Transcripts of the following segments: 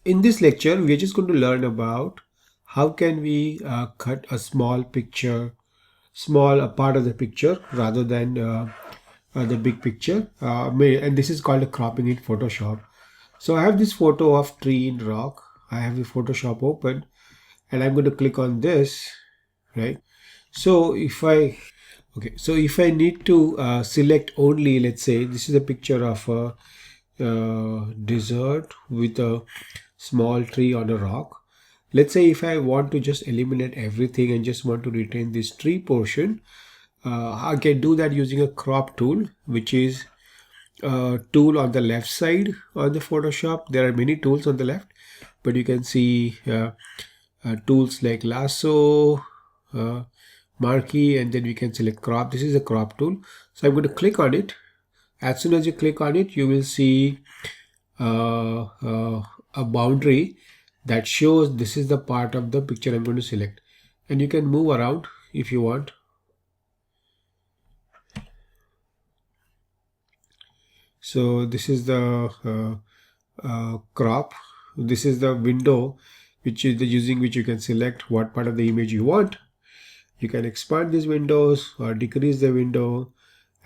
In this lecture, we are just going to learn about how can we cut a small picture, small part of the picture rather than the big picture. And this is called a cropping in Photoshop. So I have this photo of tree in rock. I have the Photoshop open and I'm going to click on this, right? So if I need to select only, let's say this is a picture of a desert with a small tree on a rock. Let's say if I want to just eliminate everything and just want to retain this tree portion, I can do that using a crop tool, which is a tool on the left side on the Photoshop. There are many tools on the left, but you can see tools like lasso, marquee, and then we can select crop. This is a crop tool. So I'm going to click on it. As soon as you click on it, you will see a boundary that shows this is the part of the picture I'm going to select, and you can move around if you want. So this is the crop. This is the window which is using which you can select what part of the image you want. You can expand these windows or decrease the window.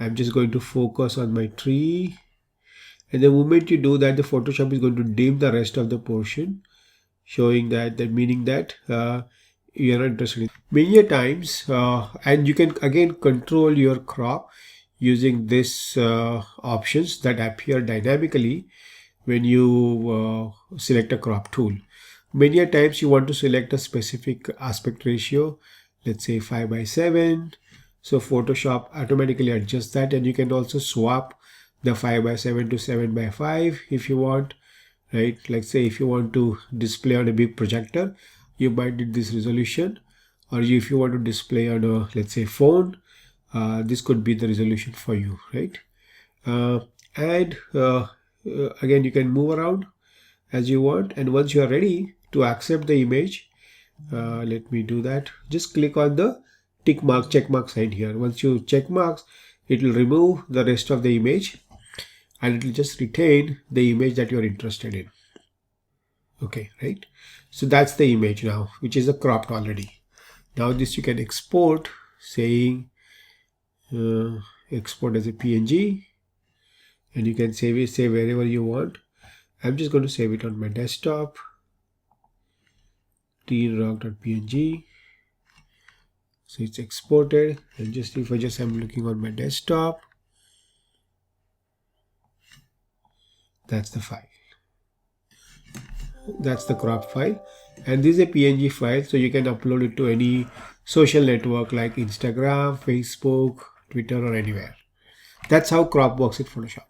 I'm just going to focus on my tree, and the moment you do that, the Photoshop is going to dim the rest of the portion, showing that meaning that you are not interested in many times. And you can again control your crop using this options that appear dynamically when you select a crop tool. Many times you want to select a specific aspect ratio, let's say 5:7. So Photoshop automatically adjusts that, and you can also swap the 5:7 to 7:5 if you want, right? Like say if you want to display on a big projector, you might need this resolution, or if you want to display on a, let's say, phone, this could be the resolution for you, right? And again, you can move around as you want, and once you are ready to accept the image, let me do that. Just click on the tick mark, check mark sign here. Once you check marks, it will remove the rest of the image and it will just retain the image that you are interested in. Okay, right? So that's the image now, which is cropped already. Now this you can export, saying export as a PNG, and you can save wherever you want. I'm just going to save it on my desktop, treenrock.png. So it's exported, and just if I'm looking on my desktop, that's the file. That's the crop file, and this is a PNG file, so you can upload it to any social network like Instagram, Facebook, Twitter, or anywhere. That's how crop works in Photoshop.